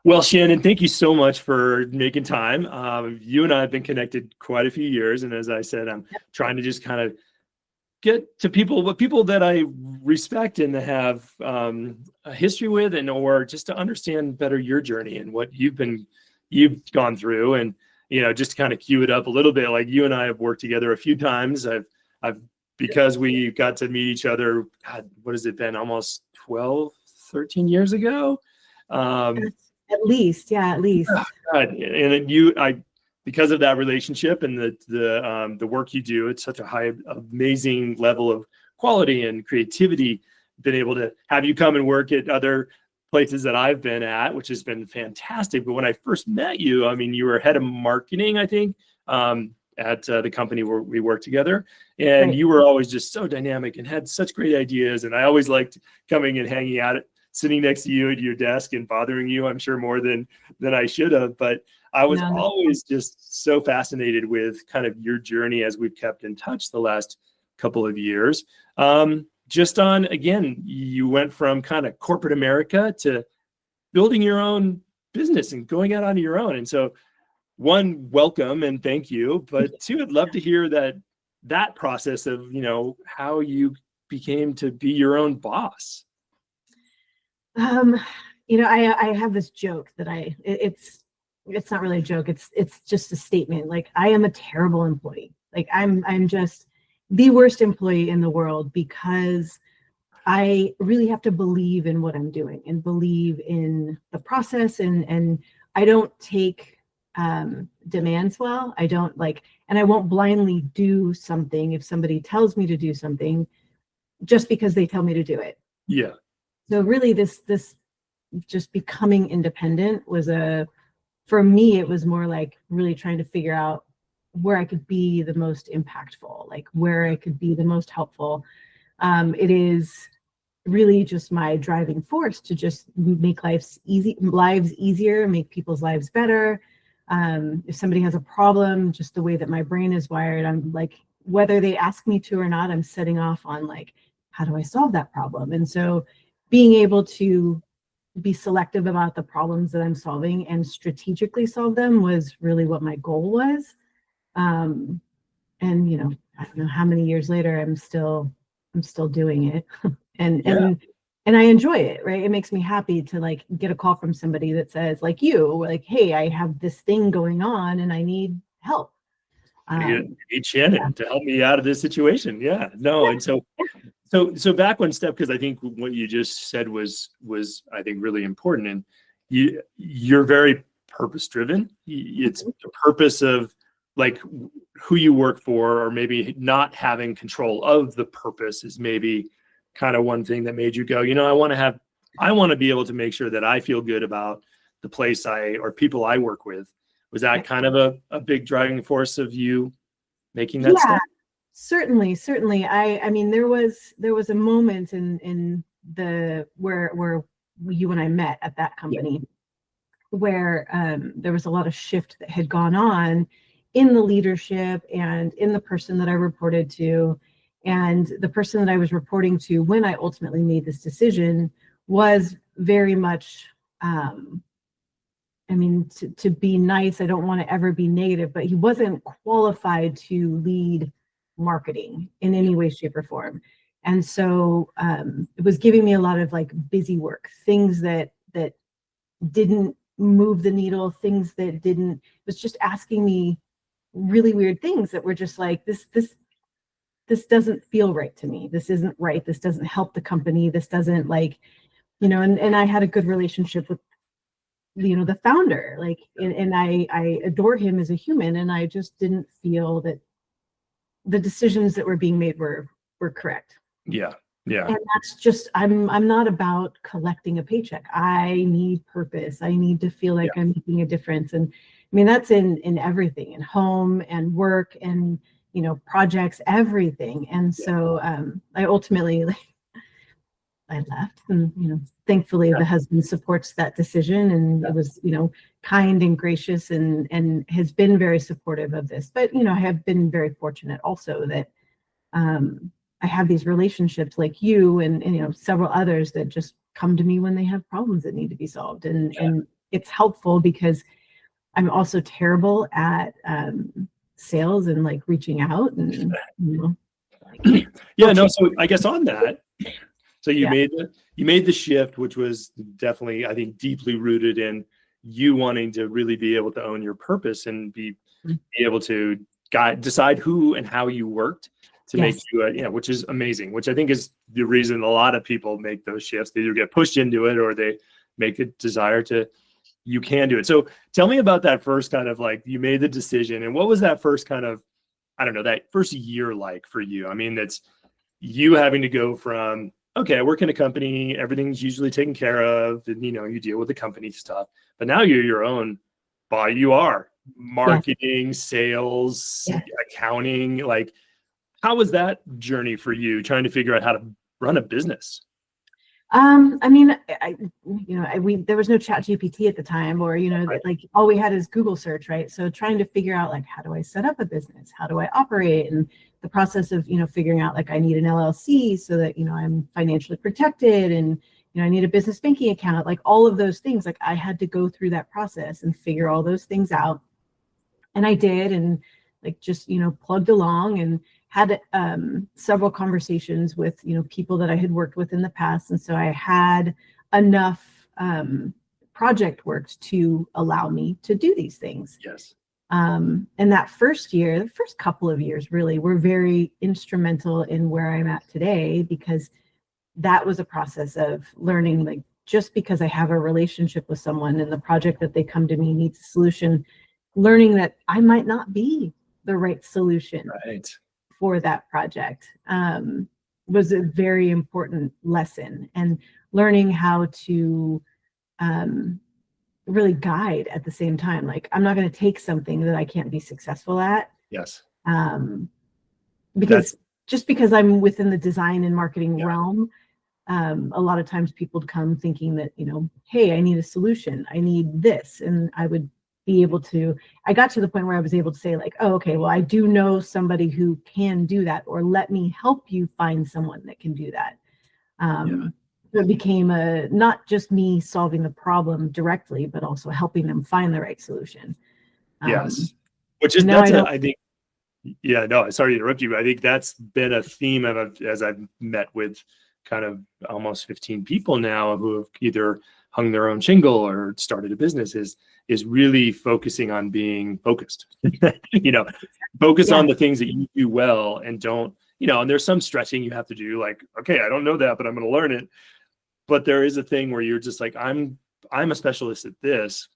Well, Shannon, thank you so much for making time. You and I have been connected quite a few years, and as I said, I'm trying to just kind of get to people that I respect and have a history with, and or just to understand better your journey and what you've gone through, and just to kind of cue it up a little bit. Like you and I have worked together a few times. I've because we got to meet each other. God, what has it been? Almost 12, 13 years ago. At least, yeah, at least. God. And because of that relationship and the work you do, it's such a high, amazing level of quality and creativity. Been able to have you come and work at other places that I've been at, which has been fantastic. But when I first met you, I mean, you were head of marketing, I think, at the company where we worked together, and right. You were always just so dynamic and had such great ideas. And I always liked coming and hanging out, sitting next to you at your desk and bothering you, I'm sure more than I should have. But I was always just so fascinated with kind of your journey as we've kept in touch the last couple of years. Just on, again, you went from kind of corporate America to building your own business and going out on your own. And so one, welcome and thank you. But two, I'd love to hear that process of, how you became to be your own boss. I have this joke that it's not really a joke. It's just a statement. Like, I am a terrible employee. Like, I'm just the worst employee in the world because I really have to believe in what I'm doing and believe in the process. And I don't take demands well. I don't and I won't blindly do something if somebody tells me to do something just because they tell me to do it. Yeah. So really this just becoming independent was for me, it was more like really trying to figure out where I could be the most impactful, like where I could be the most helpful. It is really just my driving force to just make lives easier, make people's lives better. If somebody has a problem, just the way that my brain is wired, I'm like, whether they ask me to or not, I'm setting off on like, how do I solve that problem? And so being able to be selective about the problems that I'm solving and strategically solve them was really what my goal was. And I don't know how many years later I'm still doing it. and I enjoy it, right? It makes me happy to like get a call from somebody that says like hey, I have this thing going on and I need help. I need Shannon to help me out of this situation. Yeah, no. And so back one step, because I think what you just said was I think really important. And you're very purpose driven. It's the purpose of like who you work for, or maybe not having control of the purpose is maybe kind of one thing that made you go, I want to be able to make sure that I feel good about the place or people I work with. Was that kind of a big driving force of you making that step? Certainly. I mean, there was a moment in where you and I met at that company where there was a lot of shift that had gone on in the leadership and in the person that I reported to. And the person that I was reporting to when I ultimately made this decision was very much, to be nice, I don't want to ever be negative, but he wasn't qualified to lead marketing in any way, shape, or form. And so it was giving me a lot of like busy work, things that didn't move the needle, things that it was just asking me really weird things that were just like, this doesn't feel right to me. This isn't right. This doesn't help the company. This doesn't and I had a good relationship with, the founder, and I adore him as a human. And I just didn't feel that the decisions that were being made were correct. Yeah. And that's just, I'm not about collecting a paycheck. I need purpose. I need to feel like I'm making a difference. And I mean, that's in everything, in home and work and, projects, everything. And so I ultimately, I left, and, thankfully the husband supports that decision, and it was, kind and gracious and has been very supportive of this. But, I have been very fortunate also that I have these relationships like you and several others that just come to me when they have problems that need to be solved. And it's helpful because I'm also terrible at sales and like reaching out and like, Yeah, no, so I guess on that, so you Yeah. made the shift, which was definitely, I think, deeply rooted in you wanting to really be able to own your purpose and be able to decide who and how you worked to make Yes. you, which is amazing, which I think is the reason a lot of people make those shifts. They either get pushed into it or they make a desire to, you can do it. So tell me about that first kind of like, you made the decision, and what was that first kind of, I don't know, that first year like for you? I mean, that's you having to go from, okay, I work in a company, everything's usually taken care of, and you deal with the company stuff, but now you're your own boss. You are marketing, sales, Yeah. accounting. Like, how was that journey for you trying to figure out how to run a business? I mean, there was no chat GPT at the time, or, Right. like all we had is Google search, right? So trying to figure out like, how do I set up a business? How do I operate? And the process of, figuring out like I need an LLC so that, I'm financially protected, and, I need a business banking account, like all of those things. Like I had to go through that process and figure all those things out. And I did, and like just, plugged along and had several conversations with, people that I had worked with in the past. And so I had enough project work to allow me to do these things. Yes. And that first year, the first couple of years really were very instrumental in where I'm at today, because that was a process of learning, like, just because I have a relationship with someone and the project that they come to me needs a solution, learning that I might not be the right solution for that project was a very important lesson. And learning how to really guide at the same time. Like, I'm not going to take something that I can't be successful at. Yes. Because just because I'm within the design and marketing realm, a lot of times people come thinking that, hey, I need a solution, I need this. And I would be able to, I got to the point where I was able to say like, oh, okay, well, I do know somebody who can do that, or let me help you find someone that can do that. So it became not just me solving the problem directly, but also helping them find the right solution. Yes. Which is, I think, yeah, no, sorry to interrupt you. I think that's been a theme as I've met with kind of almost 15 people now who have either hung their own shingle or started a business, is really focusing on being focused. Focus on the things that you do well, and don't, and there's some stretching you have to do, like, okay, I don't know that, but I'm going to learn it. But there is a thing where you're just like, I'm a specialist at this.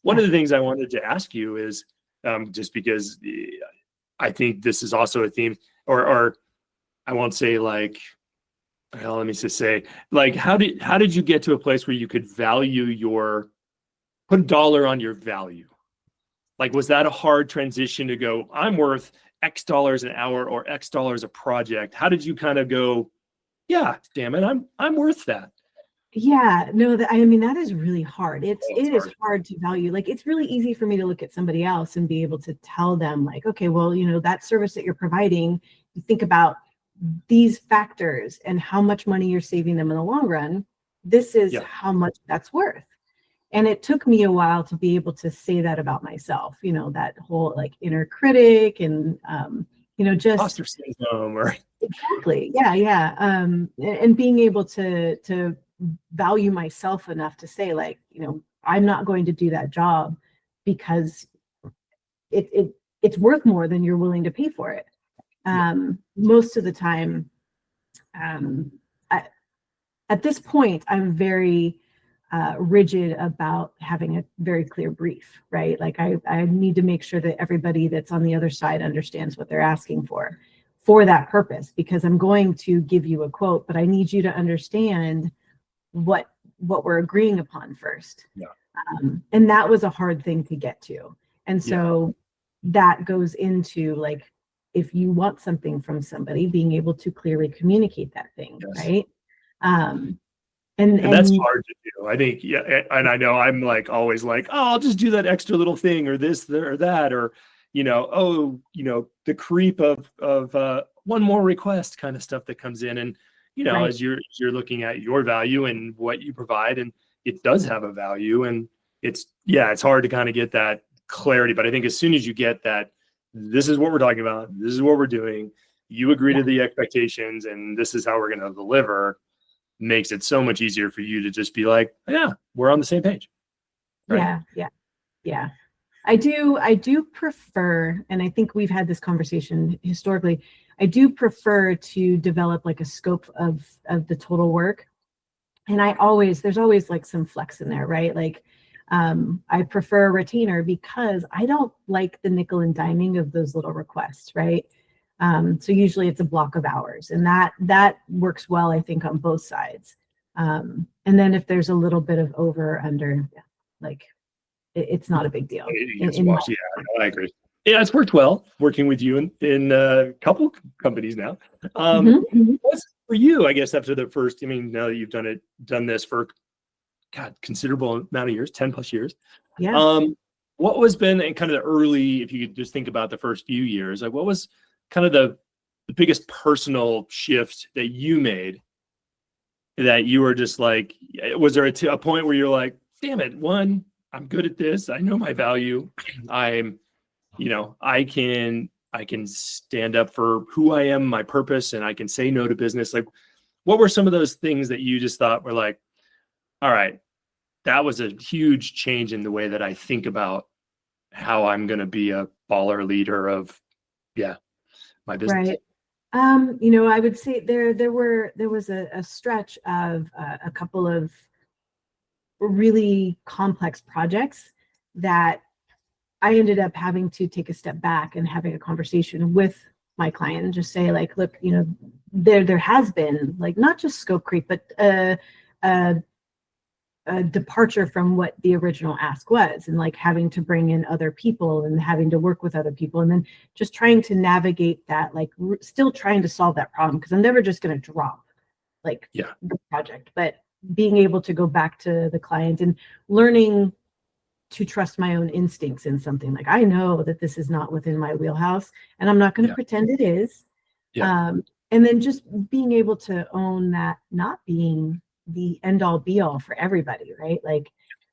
One of the things I wanted to ask you is, just because I think this is also a theme, or I won't say like, well, let me just say, like, how did you get to a place where you could put a dollar on your value? Like, was that a hard transition to go, I'm worth X dollars an hour or X dollars a project? How did you kind of go, yeah, damn it, I'm worth that? Yeah, no, I mean, that is really hard. It is hard to value. Like, it's really easy for me to look at somebody else and be able to tell them like, okay, well, that service that you're providing, you think about these factors and how much money you're saving them in the long run. This is how much that's worth. And it took me a while to be able to say that about myself, that whole like inner critic and, just imposter syndrome, or exactly. Yeah. And being able to value myself enough to say like, I'm not going to do that job because it's worth more than you're willing to pay for it. Most of the time, at this point, I'm very rigid about having a very clear brief, right? Like I need to make sure that everybody that's on the other side understands what they're asking for that purpose, because I'm going to give you a quote, but I need you to understand what we're agreeing upon first. And that was a hard thing to get to. And so that goes into like, if you want something from somebody, being able to clearly communicate that thing, right? And that's hard to do, I think. And I know I'm like always like, oh, I'll just do that extra little thing, or this or that, or the creep of one more request kind of stuff that comes in. And as you're looking at your value and what you provide, and it does have a value, and it's hard to kind of get that clarity. But I think as soon as you get that, this is what we're talking about, this is what we're doing, you agree to the expectations, and this is how we're going to deliver, makes it so much easier for you to just be like, yeah, we're on the same page. Right? Yeah. I do prefer, and I think we've had this conversation historically, I do prefer to develop like a scope of the total work. And there's always like some flex in there, right? Like, I prefer a retainer because I don't like the nickel and diming of those little requests, right? So usually it's a block of hours, and that works well, I think, on both sides. And then if there's a little bit of over or under, like it's not a big deal. I agree. Yeah, it's worked well working with you in a couple companies now. What's for you, I guess, after the first, now that you've done this for considerable amount of years, 10 plus years. Yeah. What was been and kind of the early, if you could just think about the first few years, like what was kind of the biggest personal shift that you made that you were just like, was there a point where you're like, damn it, I'm good at this. I know my value. I can stand up for who I am, my purpose, and I can say no to business. Like, what were some of those things that you just thought were like, all right, that was a huge change in the way that I think about how I'm going to be a baller leader of, my business. Right. I would say there was a stretch of a couple of really complex projects that I ended up having to take a step back and having a conversation with my client and just say, like, look, there has been like not just scope creep, but a departure from what the original ask was, and like having to bring in other people and having to work with other people, and then just trying to navigate that, like still trying to solve that problem, because I'm never just going to drop like the project, but being able to go back to the client and learning to trust my own instincts in something. Like, I know that this is not within my wheelhouse, and I'm not going to pretend it is. And then just being able to own that not being the end all be all for everybody, right? Like,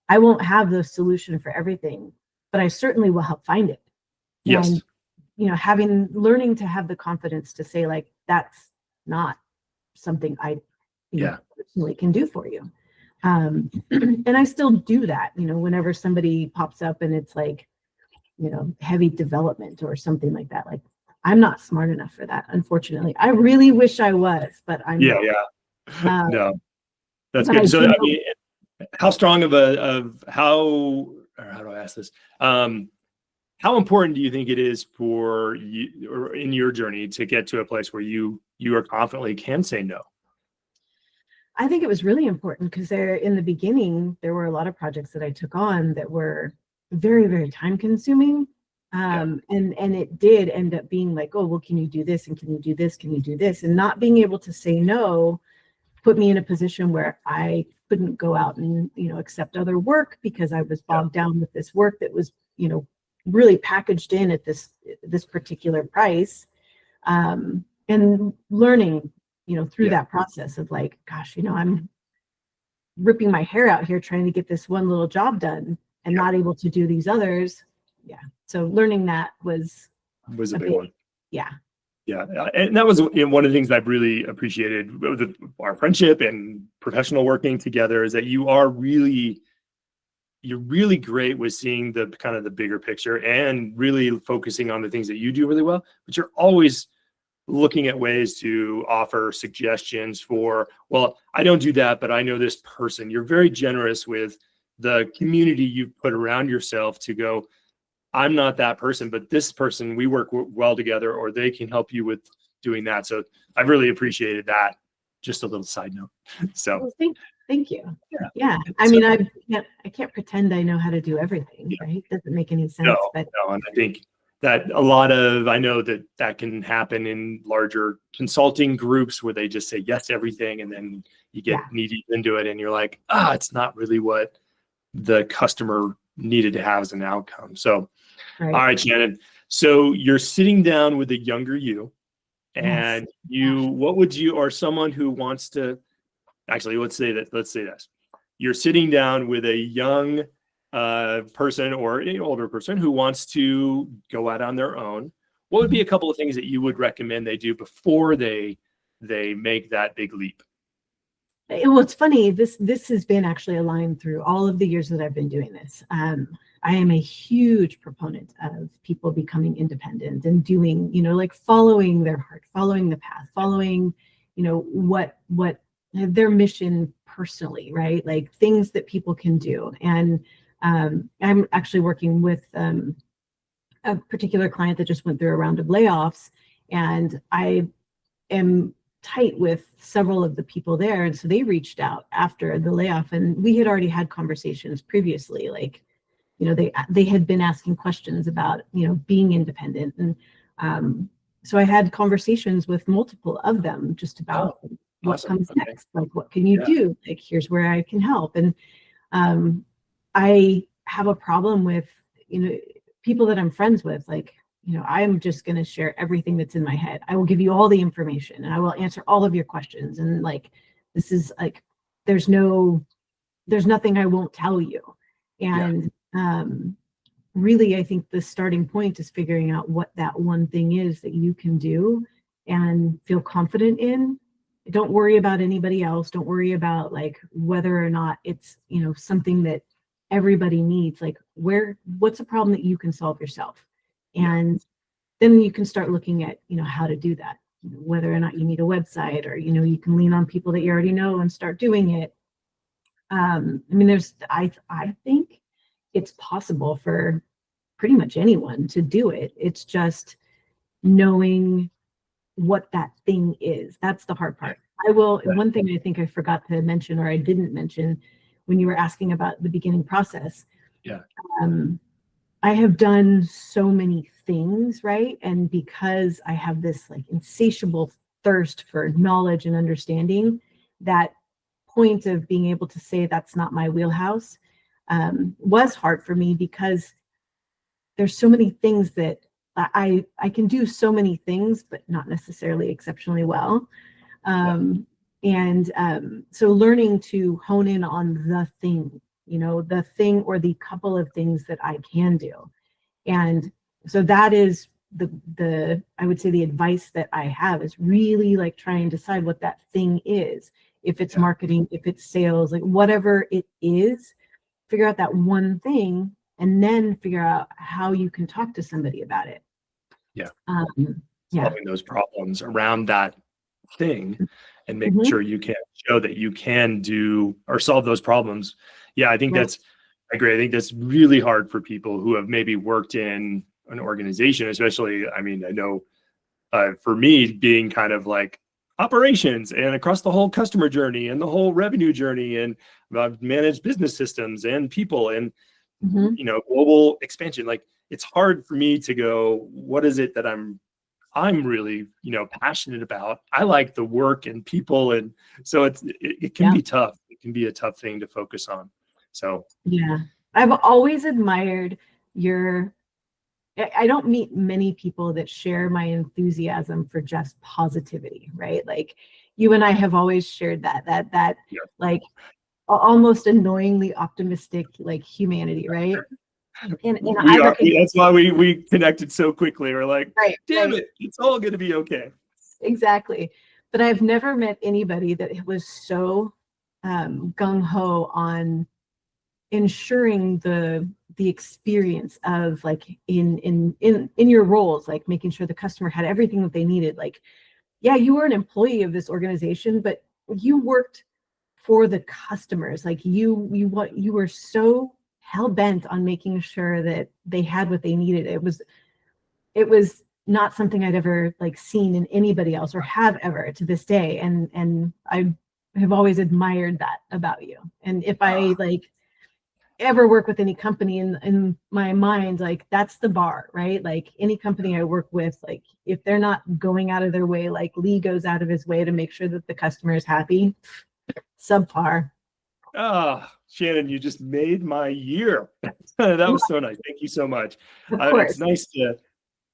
I won't have the solution for everything, but I certainly will help find it. Yes. And learning to have the confidence to say, like, that's not something I personally can do for you. And I still do that, whenever somebody pops up and it's like, heavy development or something like that. Like, I'm not smart enough for that, unfortunately. I really wish I was, but I'm not. No, that's good. So, how strong how do I ask this? How important do you think it is for you, or in your journey, to get to a place where you are confidently can say no? I think it was really important because in the beginning, there were a lot of projects that I took on that were very, very time consuming. And it did end up being like, oh, well, can you do this? And can you do this? Can you do this? And not being able to say no put me in a position where I couldn't go out and, accept other work because I was bogged down with this work that was, really packaged in at this particular price. And learning, through that process of like, gosh, I'm ripping my hair out here trying to get this one little job done and not able to do these others. So learning that was a big one. Yeah. And that was one of the things that I've really appreciated with our friendship and professional working together, is that you're really great with seeing the kind of the bigger picture and really focusing on the things that you do really well, but you're always looking at ways to offer suggestions for, well, I don't do that, but I know this person. You're very generous with the community you've put around yourself to go, I'm not that person, but this person, we work well together, or they can help you with doing that. So I've really appreciated that. Just a little side note. So well, thank you. Yeah. I can't pretend I know how to do everything, right? Doesn't make any sense. No, and I think that I know that can happen in larger consulting groups where they just say yes to everything, and then you get knee deep into it and you're like, it's not really what the customer needed to have as an outcome. So, all right, Shannon. So you're sitting down with a younger you, and what would you, or someone who wants to, actually, let's say this. You're sitting down with a young person or an older person who wants to go out on their own, what would be a couple of things that you would recommend they do before they make that big leap? Well, it's funny. This has been actually a line through all of the years that I've been doing this. I am a huge proponent of people becoming independent and doing, like following their heart, following the path, following, what their mission personally, right? Like things that people can do. And I'm actually working with a particular client that just went through a round of layoffs, and I am tight with several of the people there, and so they reached out after the layoff, and we had already had conversations previously, like they had been asking questions about being independent, and so I had conversations with multiple of them just about what Awesome. comes Okay. next, like what can you do, like here's where I can help. And I have a problem with people that I'm friends with, like I'm just going to share everything that's in my head. I will give you all the information and I will answer all of your questions, and like this is like there's nothing I won't tell you. And really, I think the starting point is figuring out what that one thing is that you can do and feel confident in. Don't worry about anybody else. Don't worry about like whether or not it's something that everybody needs. Like what's a problem that you can solve yourself? And then you can start looking at how to do that, whether or not you need a website, or you can lean on people that you already know and start doing it. I mean, I think it's possible for pretty much anyone to do it. It's just knowing what that thing is. That's the hard part. One thing I think I forgot to mention, or I didn't mention when you were asking about the beginning process. I have done so many things, right? And because I have this like insatiable thirst for knowledge and understanding, that point of being able to say that's not my wheelhouse was hard for me, because there's so many things that I can do so many things, but not necessarily exceptionally well. So learning to hone in on the thing, the thing or the couple of things that I can do. And so that is the I would say the advice that I have is really like try and decide what that thing is. If it's marketing, if it's sales, like whatever it is, figure out that one thing and then figure out how you can talk to somebody about it. Solving those problems around that thing and making sure you can show that you can do or solve those problems. I think I agree. I think that's really hard for people who have maybe worked in an organization, especially, I mean, I know for me being kind of like operations and across the whole customer journey and the whole revenue journey, and I've managed business systems and people and, global expansion. Like it's hard for me to go, what is it that I'm really, passionate about? I like the work and people. And so it can be tough. It can be a tough thing to focus on. So, I've always admired I don't meet many people that share my enthusiasm for just positivity, right? Like you and I have always shared that like almost annoyingly optimistic, like humanity, right? And that's why we connected so quickly. We're like, damn it, it's all going to be okay. Exactly. But I've never met anybody that was so gung-ho on ensuring the experience of like in your roles, like making sure the customer had everything that they needed. Like, you were an employee of this organization, but you worked for the customers. Like you were so hell-bent on making sure that they had what they needed. It was not something I'd ever like seen in anybody else or have ever to this day. And I have always admired that about you. And if I like ever work with any company in my mind, like that's the bar, right? Like any company I work with, like if they're not going out of their way, like Lee goes out of his way to make sure that the customer is happy, subpar. Shannon, you just made my year. That was so nice. Thank you so much. It's nice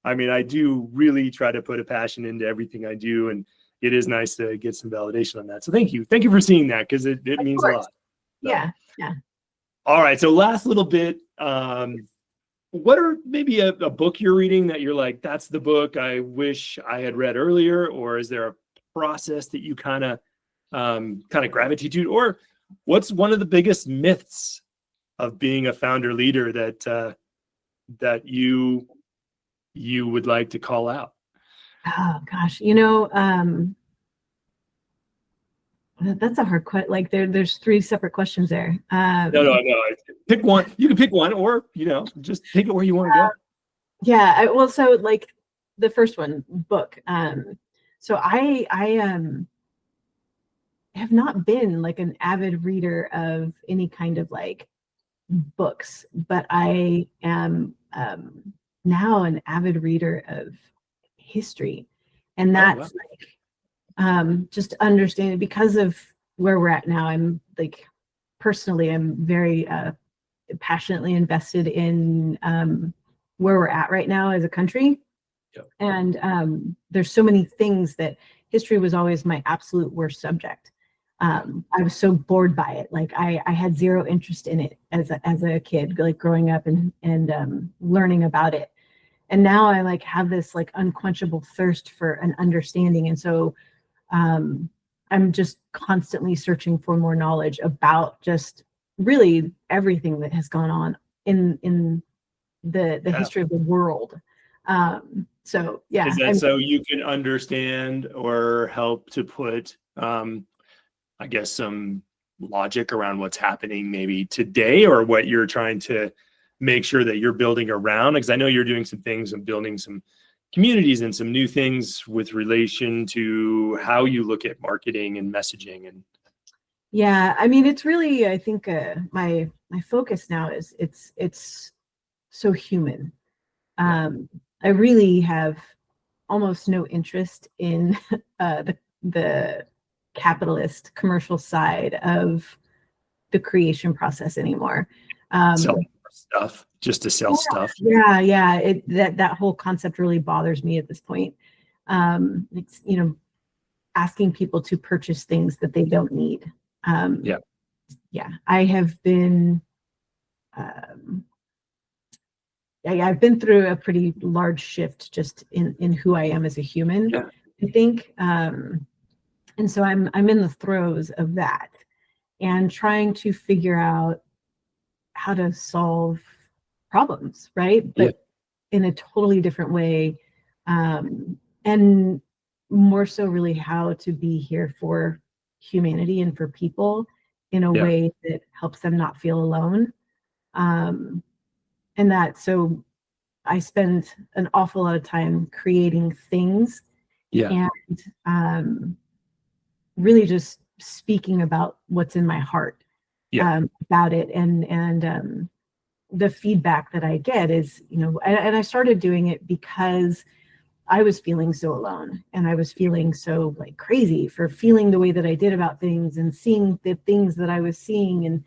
I do really try to put a passion into everything I do, and it is nice to get some validation on that. So thank you for seeing that, because it means a lot. So. Yeah. All right. So last little bit, what are maybe a book you're reading that you're like, that's the book I wish I had read earlier? Or is there a process that you kind of gravitate to? Or what's one of the biggest myths of being a founder leader that you would like to call out? Oh gosh, that's a hard question. Like there's three separate questions there. No. Pick one. You can pick one, or just take it where you want to go. Yeah. Well, so like the first one, book. So I have not been like an avid reader of any kind of like books, but I am now an avid reader of history, and that's just understanding because of where we're at now. I'm like personally, I'm very passionately invested in where we're at right now as a country. Yep. And there's so many things that history was always my absolute worst subject. I was so bored by it. Like I had zero interest in it as a kid, like growing up and learning about it. And now I like have this like unquenchable thirst for an understanding. And so I'm just constantly searching for more knowledge about just really everything that has gone on in the history of the world. So yeah. Is that so you can understand or help to put I guess some logic around what's happening maybe today, or what you're trying to make sure that you're building around? Because I know you're doing some things and building some communities and some new things with relation to how you look at marketing and messaging. And yeah, I mean, it's really, I think my focus now is it's so human. I really have almost no interest in the capitalist commercial side of the creation process anymore. Sell stuff just to sell stuff. Yeah. That whole concept really bothers me at this point. It's asking people to purchase things that they don't need. I have been I've been through a pretty large shift just in who I am as a human, I think. And so I'm in the throes of that and trying to figure out how to solve problems, right? But in a totally different way. And more so really how to be here for humanity and for people in a way that helps them not feel alone. And that, so I spend an awful lot of time creating things and really just speaking about what's in my heart about it. And the feedback that I get is, and I started doing it because I was feeling so alone, and I was feeling so like crazy for feeling the way that I did about things and seeing the things that I was seeing. And,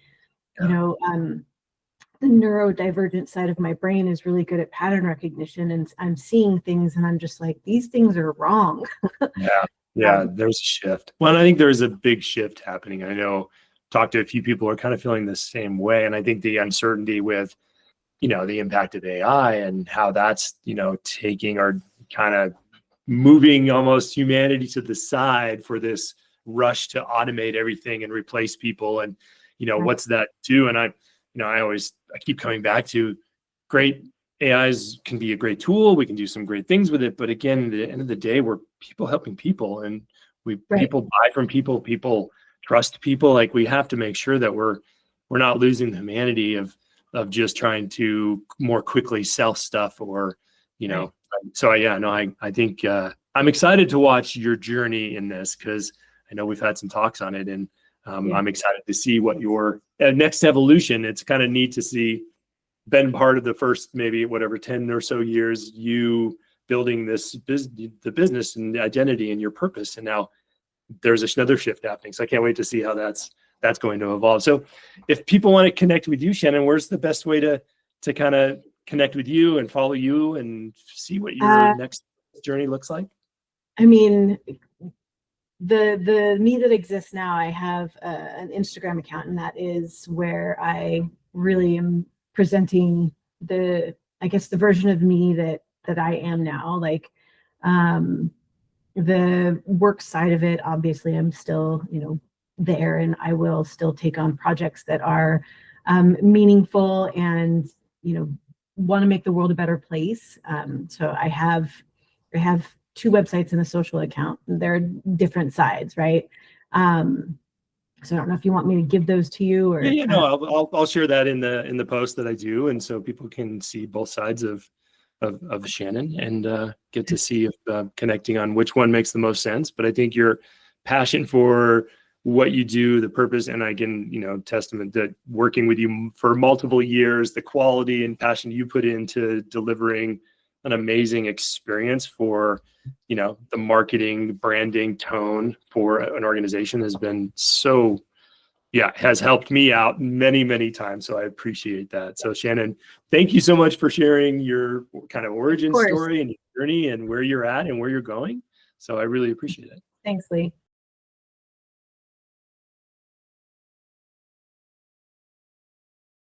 the neurodivergent side of my brain is really good at pattern recognition, and I'm seeing things and I'm just like, these things are wrong. There's a shift. Well, and I think there's a big shift happening. I know, talked to a few people who are kind of feeling the same way. And I think the uncertainty with, the impact of AI and how that's, taking or kind of moving almost humanity to the side for this rush to automate everything and replace people. And, what's that do? And I keep coming back to great AIs can be a great tool. We can do some great things with it. But again, at the end of the day, we're people helping people, and people buy from people, people trust people. Like, we have to make sure that we're not losing the humanity of just trying to more quickly sell stuff or, So I think I'm excited to watch your journey in this, because I know we've had some talks on it, and I'm excited to see what your next evolution. It's kind of neat to see, been part of the first maybe 10 or so years, you building the business and the identity and your purpose, and now there's another shift happening. So I can't wait to see how that's going to evolve. So if people want to connect with you, Shannon, where's the best way to kind of connect with you and follow you and see what your next journey looks like? I mean, the me that exists now, I have an Instagram account, and that is where I really am presenting I guess the version of me that I am now. Like, the work side of it, obviously I'm still, there, and I will still take on projects that are meaningful and, want to make the world a better place. So I have 2 websites and a social account. They're different sides, right? So I don't know if you want me to give those to you, or Yeah, no, I'll share that in the post that I do, and so people can see both sides of Shannon and get to see if connecting on which one makes the most sense. But I think your passion for what you do, the purpose, and I can, testament that working with you for multiple years, the quality and passion you put into delivering an amazing experience for, the marketing, branding, tone for an organization has been so, has helped me out many, many times. So I appreciate that. So Shannon, thank you so much for sharing your kind of origin story and your journey and where you're at and where you're going. So I really appreciate it. Thanks, Lee.